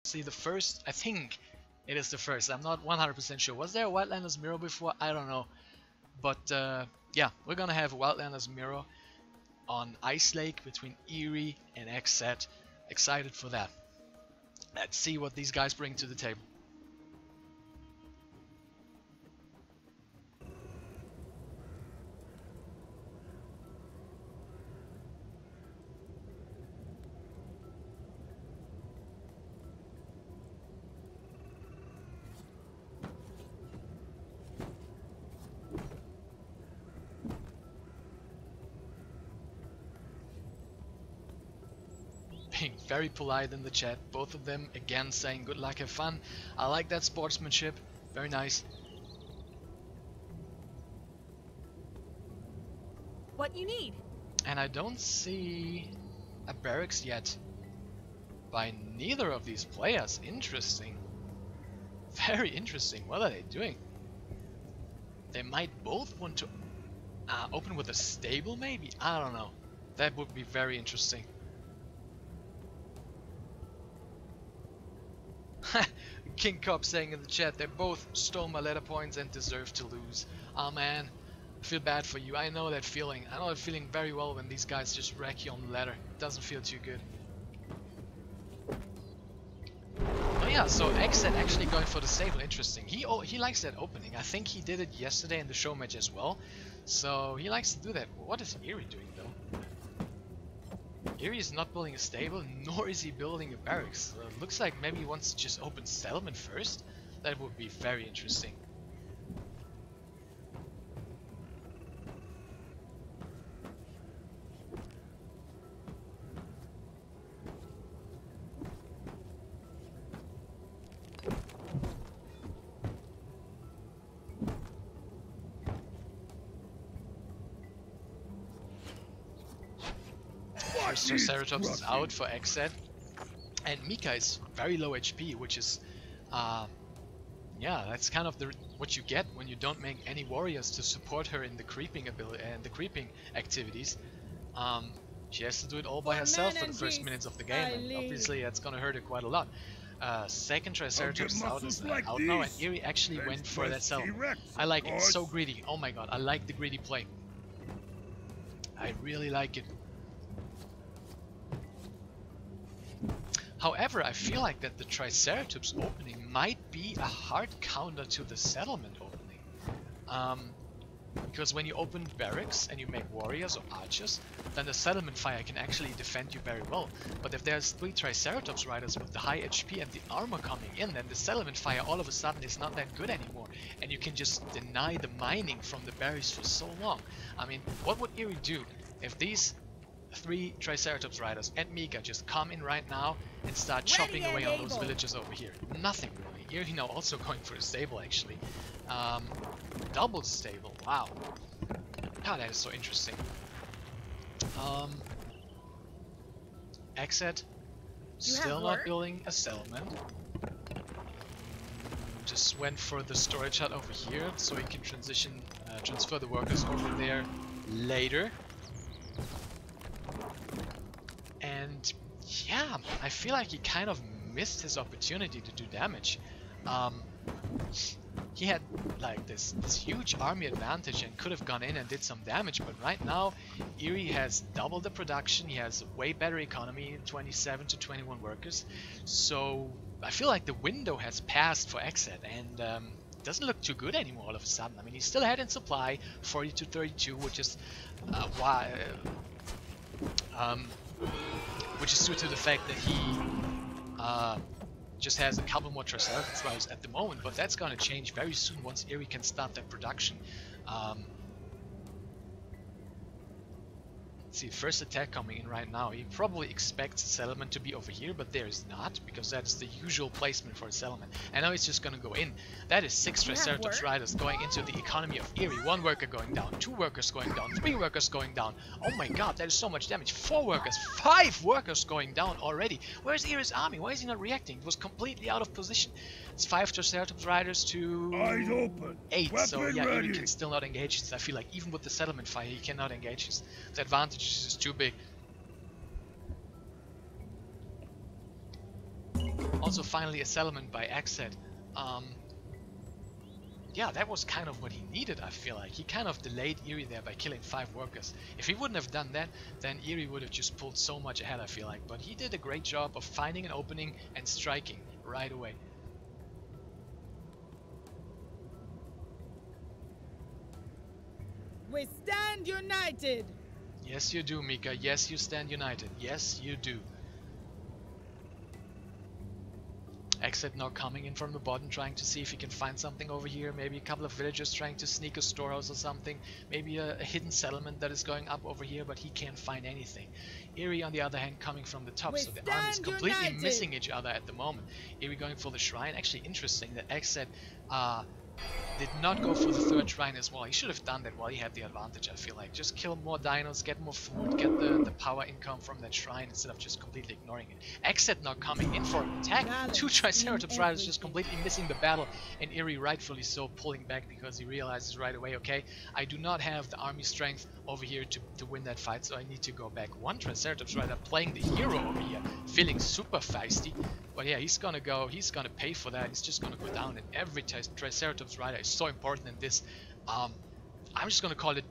See, the first, I think it is the first. I'm not 100% sure. Was there a Wildlanders Mirror before? I don't know. But yeah, we're gonna have a Wildlanders Mirror on Ice Lake between Eery and XCet. Excited for that. Let's see what these guys bring to the table. Being very polite in the chat, both of them again saying good luck, have fun. I like that sportsmanship, very nice. What you need? And I don't see a barracks yet by neither of these players. Interesting. Very interesting. What are they doing? They might both want to open with a stable maybe? I don't know. That would be very interesting. King Cop saying in the chat, they both stole my letter points and deserve to lose. Oh man, I feel bad for you. I know that feeling. I know that feeling very well when these guys just wreck you on the ladder. It doesn't feel too good. Oh yeah, so XCet actually going for the stable. Interesting. He likes that opening. I think he did it yesterday in the show match as well. So he likes to do that. What is Eery doing though? Eery is not building a stable, nor is he building a barracks. Looks like maybe he wants to just open settlement first. That would be very interesting. Triceratops is out for XCet, and Mika is very low HP, which is, yeah, that's kind of what you get when you don't make any warriors to support her in the creeping ability and the creeping activities. She has to do it all by herself for the first minutes of the game, and obviously that's gonna hurt her quite a lot. Second Triceratops out is out now, and Eery actually went for that cell. I like it, so greedy. Oh my god, I like the greedy play. I really like it. However, I feel like that the Triceratops opening might be a hard counter to the settlement opening. Because when you open barracks and you make warriors or archers, then the settlement fire can actually defend you very well. But if there's 3 Triceratops riders with the high HP and the armor coming in, then the settlement fire all of a sudden is not that good anymore. And you can just deny the mining from the barracks for so long. I mean, what would Eery do if these 3 Triceratops riders and Mika just come in right now and start chopping away on those villages over here? Nothing really. Eery now also going for a stable actually. Double stable, wow. God, that is so interesting. XCet still not building a settlement. Just went for the storage hut over here so he can transfer the workers over there later. And yeah, I feel like he kind of missed his opportunity to do damage. He had like this huge army advantage and could have gone in and did some damage, but right now Eery has doubled the production. He has a way better economy, 27 to 21 workers. So I feel like the window has passed for XCet, and it doesn't look too good anymore all of a sudden. I mean, he's still ahead in supply, 40 to 32, which is which is due to the fact that he just has a couple more Triceratops riders at the moment, but that's gonna change very soon once Eery can start that production. See, first attack coming in right now. He probably expects a settlement to be over here, but there is not, because that is the usual placement for a settlement. And now he's just gonna go in. That is 6 Triceratops riders going into the economy of Eery. 1 worker going down, 2 workers going down, 3 workers going down. Oh my god, that is so much damage. 4 workers, 5 workers going down already. Where's Eery's army? Why is he not reacting? It was completely out of position. It's 5 Triceratops riders to 8, so yeah, Eery can still not engage this. I feel like even with the settlement fire, he cannot engage this. The advantage is just too big. Also finally a settlement by XCet. Yeah, that was kind of what he needed, I feel like. He kind of delayed Eery there by killing 5 workers. If he wouldn't have done that, then Eery would have just pulled so much ahead, I feel like. But he did a great job of finding an opening and striking right away. We stand united! Yes, you do, Mika. Yes, you stand united. Yes, you do. XCet now coming in from the bottom, trying to see if he can find something over here. Maybe a couple of villagers trying to sneak a storehouse or something. Maybe a hidden settlement that is going up over here, but he can't find anything. Eery, on the other hand, coming from the top, so the army is completely missing each other at the moment. Eery going for the shrine. Actually interesting that XCet did not go for the 3rd shrine as well. He should have done that while he had the advantage, I feel like. Just kill more dinos, get more food, get the power income from that shrine instead of just completely ignoring it. XCet now coming in for an attack. 2 Triceratops riders just completely missing the battle, and Eery rightfully so pulling back because he realizes right away, okay, I do not have the army strength over here to win that fight, so I need to go back. 1 Triceratops rider playing the hero over here, feeling super feisty. But yeah, he's gonna pay for that. He's just gonna go down, and every Triceratops rider is so important in this. I'm just gonna call it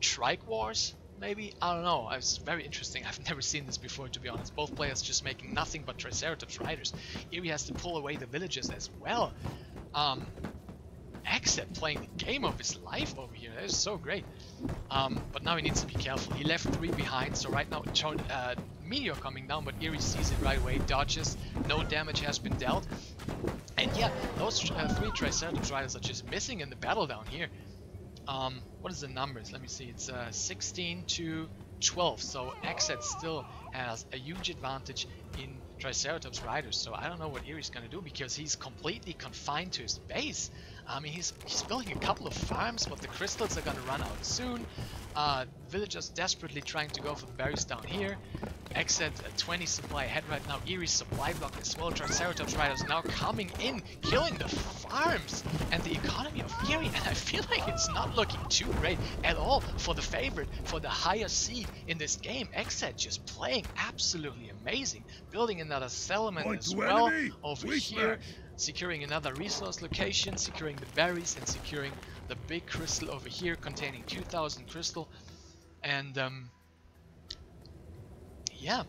Trike Wars, maybe? I don't know. It's very interesting. I've never seen this before, to be honest. Both players just making nothing but Triceratops riders. Eery has to pull away the villagers as well. XCet playing the game of his life over here. That is so great. But now he needs to be careful. He left 3 behind, so right now Meteor coming down, but Eery sees it right away, dodges, no damage has been dealt. And yeah, those 3 Triceratops riders are just missing in the battle down here. What is the numbers? Let me see. It's 16 to 12, so XCet still has a huge advantage in Triceratops riders. So I don't know what Eery's gonna do, because he's completely confined to his base. I mean, he's building a couple of farms, but the crystals are gonna run out soon. Villagers desperately trying to go for the berries down here. XCet 20 supply ahead right now. Eery's supply block as well. Triceratops riders now coming in, killing the farms and the economy of Eery, and I feel like it's not looking too great at all for the favorite, for the higher seed in this game. XCet just playing absolutely amazing, building another settlement as well over here. Securing another resource location, securing the berries, and securing the big crystal over here containing 2000 crystal. And yeah,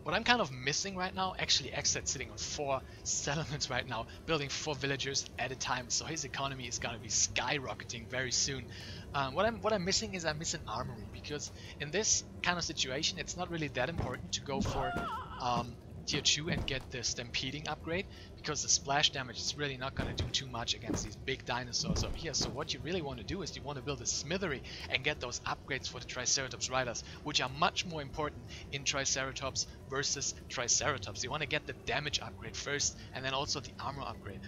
what I'm kind of missing right now, actually XCet sitting on 4 settlements right now, building 4 villagers at a time, so his economy is gonna be skyrocketing very soon. What I'm missing is I'm missing armory, because in this kind of situation it's not really that important to go for tier 2 and get the stampeding upgrade, because the splash damage is really not going to do too much against these big dinosaurs over here. So what you really want to do is you want to build a smithery and get those upgrades for the Triceratops riders, which are much more important in Triceratops versus Triceratops. You want to get the damage upgrade first, and then also the armor upgrade.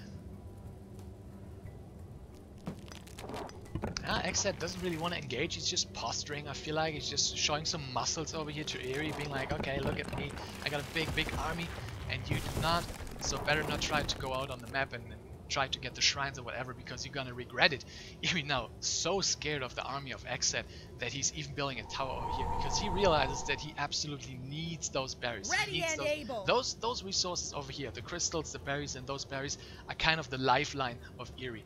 XCet doesn't really want to engage, he's just posturing, I feel like. He's just showing some muscles over here to Eery, being like, okay, look at me, I got a big army, and you do not, so better not try to go out on the map and try to get the shrines or whatever, because you're gonna regret it. Eery now so scared of the army of XCet that he's even building a tower over here, because he realizes that he absolutely needs those berries. He needs those resources over here, the crystals, the berries, and those berries are kind of the lifeline of Eery.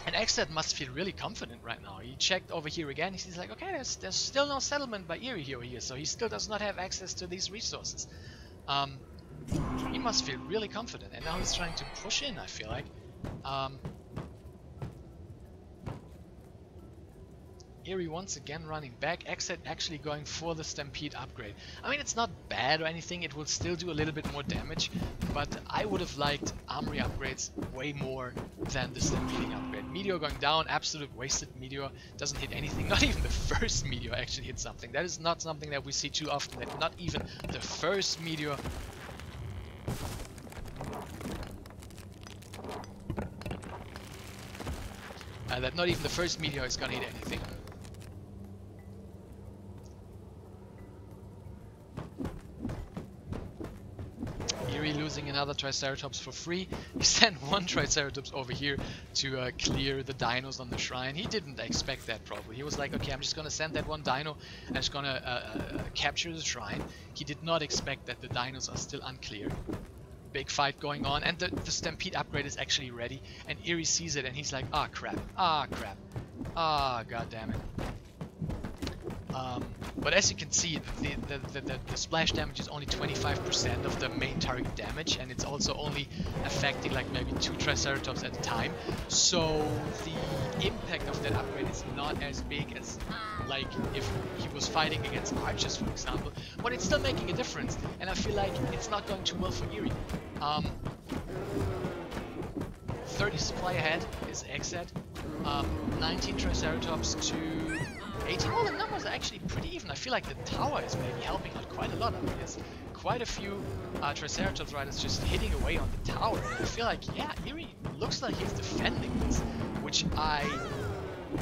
And XCet must feel really confident right now. He checked over here again. He's like, okay, there's still no settlement by Eery over here, so he still does not have access to these resources. He must feel really confident, and now he's trying to push in, I feel like. Eery once again running back. XCet actually going for the Stampede upgrade. I mean, it's not bad or anything, it will still do a little bit more damage, but I would have liked armory upgrades way more than the Stampeding upgrade. Meteor going down, absolute wasted Meteor, doesn't hit anything. Not even the first Meteor actually hit something. That is not something that we see too often, that not even the first Meteor is gonna hit anything. Eery using another Triceratops for free. He sent one Triceratops over here to clear the dinos on the shrine. He didn't expect that probably. He was like, okay, I'm just gonna send that one dino and it's gonna capture the shrine. He did not expect that the dinos are still uncleared. Big fight going on, and the Stampede upgrade is actually ready, and Eery sees it and he's like, ah crap, ah crap, ah god damn it. But as you can see, the splash damage is only 25% of the main target damage, and it's also only affecting like maybe 2 Triceratops at a time. So the impact of that upgrade is not as big as like if he was fighting against archers, for example. But it's still making a difference, and I feel like it's not going too well for Eery. 30 supply ahead is XCet. 19 Triceratops to 18. All the numbers are actually pretty even. I feel like the tower is maybe helping out quite a lot. I mean, there's quite a few Triceratops riders just hitting away on the tower. And I feel like, yeah, Eery looks like he's defending this, which I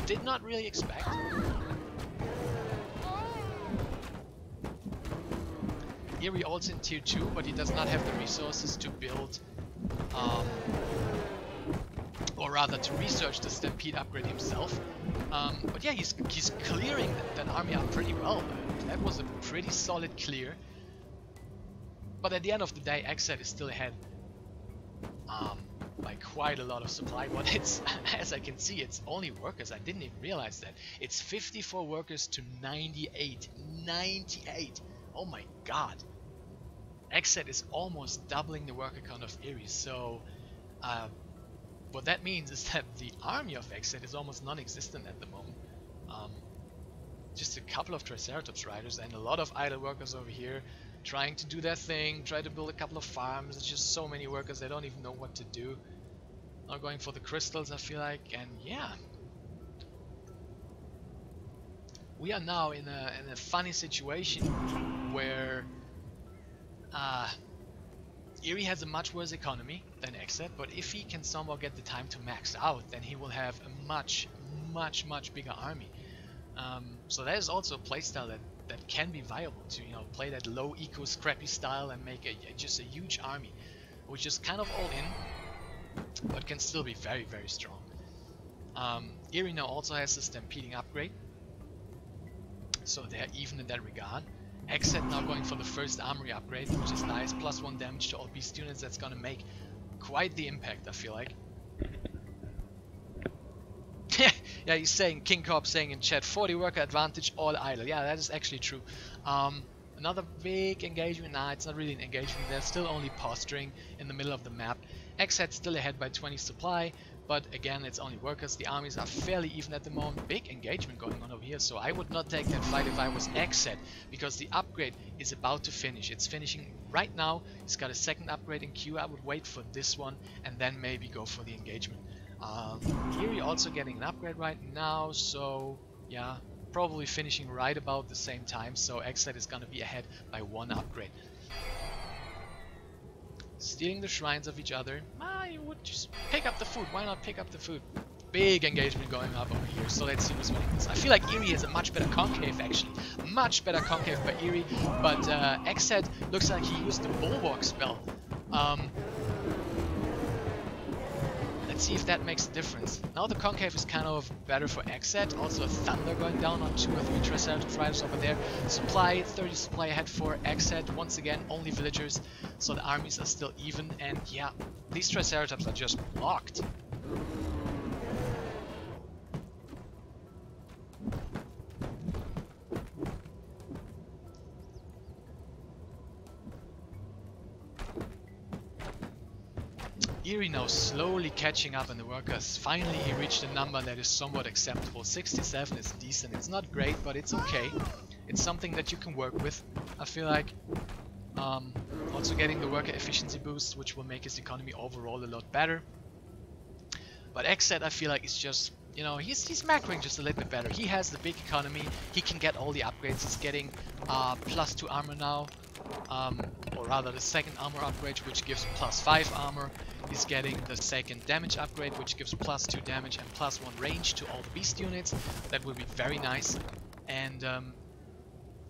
did not really expect. Eery also in tier 2, but he does not have the resources to build, or rather to research the Stampede upgrade himself. But yeah, he's clearing that army up pretty well. That was a pretty solid clear. But at the end of the day, XCet is still ahead by quite a lot of supply. But it's, as I can see, it's only workers. I didn't even realize that. It's 54 workers to 98. 98! Oh my god! XCet is almost doubling the worker count of Eery. So what that means is that the army of XCet is almost non-existent at the moment. Just a couple of Triceratops riders and a lot of idle workers over here trying to do their thing, try to build a couple of farms. It's just so many workers, they don't even know what to do. Now going for the crystals, I feel like, and yeah. We are now in a funny situation where Eery has a much worse economy than XCet, but if he can somehow get the time to max out, then he will have a much bigger army. So that is also a playstyle that can be viable to, you know, play that low eco scrappy style and make just a huge army, which is kind of all in, but can still be very strong. Eery now also has the Stampeding upgrade, so they're even in that regard. XCet now going for the first armory upgrade, which is nice, +1 damage to all beast units. That's gonna make quite the impact, I feel like. Yeah, he's saying, King Corp saying in chat, 40 worker advantage, all idle. Yeah, that is actually true. Another big engagement. Nah, it's not really an engagement. They're still only posturing in the middle of the map. XCet still ahead by 20 supply, but again, it's only workers. The armies are fairly even at the moment. Big engagement going on over here, so I would not take that fight if I was XCet, because the upgrade is about to finish. It's finishing right now. It's got a second upgrade in queue. I would wait for this one and then maybe go for the engagement. Eery also getting an upgrade right now, so yeah, probably finishing right about the same time, so XCet is gonna be ahead by 1 upgrade. Stealing the shrines of each other. You would just pick up the food. Why not pick up the food? Big engagement going up over here, so let's see who's winning this. I feel like Eery has a much better concave actually. Much better concave by Eery, but XCet looks like he used the Bulwark spell. Let's see if that makes a difference. Now the concave is kind of better for XCet. Also thunder going down on 2 or 3 Triceratops riders over there. Supply, 30 supply ahead for XCet. Once again, only villagers, so the armies are still even. And yeah, these Triceratops are just blocked. Eery now slowly catching up in the workers. Finally he reached a number that is somewhat acceptable. 67 is decent. It's not great, but it's okay. It's something that you can work with, I feel like. Also getting the worker efficiency boost, which will make his economy overall a lot better. But XCet, I feel like, is just, you know, he's macroing just a little bit better. He has the big economy. He can get all the upgrades. He's getting +2 armor now. Or rather the second armor upgrade, which gives +5 armor. He's getting the second damage upgrade, which gives +2 damage and +1 range to all the beast units. That will be very nice. And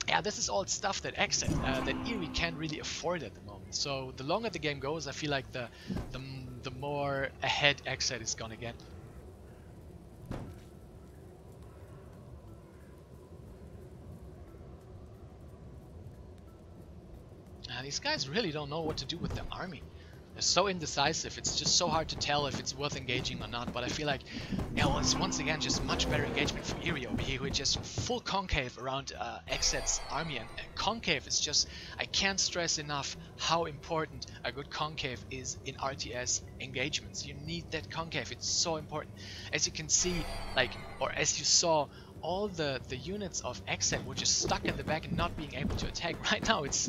yeah, yeah, this is all stuff that XCet, that Eery can't really afford at the moment. So the longer the game goes, I feel like the more ahead XCet is gonna get. These guys really don't know what to do with the army. They're so indecisive. It's just so hard to tell if it's worth engaging or not. But I feel like, yeah, well, it's once again just much better engagement for Eery over here, who is just full concave around XCet's army. And concave is just, I can't stress enough how important a good concave is in RTS engagements. You need that concave. It's so important. As you can see, like, or as you saw, all the units of XCet were just stuck in the back and not being able to attack. Right now, it's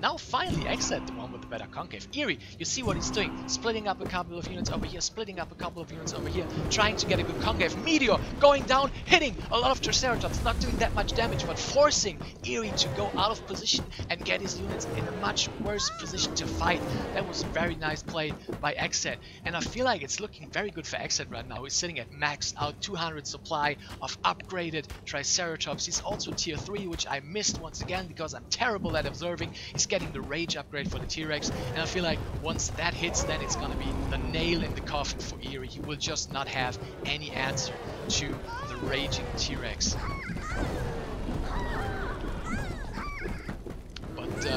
now finally XCet, the one with the better concave. Eery, you see what he's doing, splitting up a couple of units over here, splitting up a couple of units over here, trying to get a good concave. Meteor going down, hitting a lot of Triceratops, not doing that much damage, but forcing Eery to go out of position and get his units in a much worse position to fight. That was very nice play by XCet, and I feel like it's looking very good for XCet right now. He's sitting at maxed out 200 supply of upgraded Triceratops. He's also tier 3, which I missed once again because I'm terrible at observing. He's getting the rage upgrade for the T-Rex, and I feel like once that hits, then it's gonna be the nail in the coffin for Eery. He will just not have any answer to the raging T-Rex. But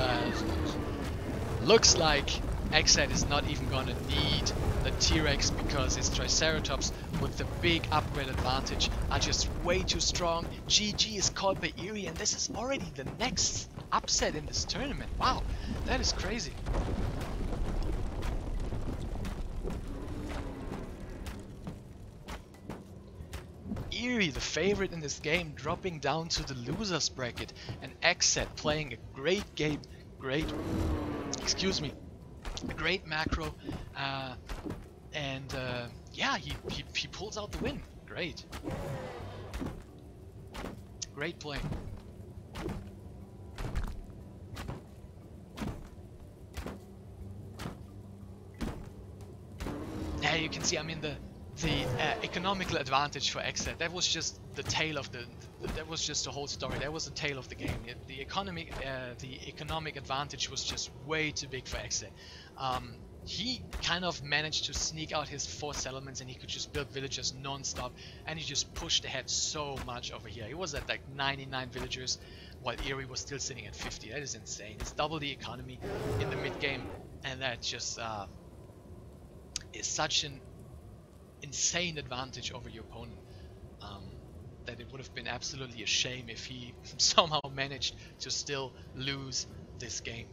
looks like XCet is not even gonna need the T-Rex because his Triceratops with the big upgrade advantage are just way too strong. GG is called by Eery, and this is already the next upset in this tournament. Wow, that is crazy. Eery, the favorite in this game, dropping down to the losers bracket, and XCet playing a great game, a great macro, and yeah, he pulls out the win. Great play. Yeah, you can see, I mean, the economical advantage for XCet, that was just the tail of that was just the whole story. That was the tail of the game. The economic advantage was just way too big for XCet. He kind of managed to sneak out his 4 settlements, and he could just build villagers non-stop, and he just pushed ahead so much over here. He was at like 99 villagers, while Eery was still sitting at 50. That is insane. It's double the economy in the mid game, and that just is such an insane advantage over your opponent, that it would have been absolutely a shame if he somehow managed to still lose this game.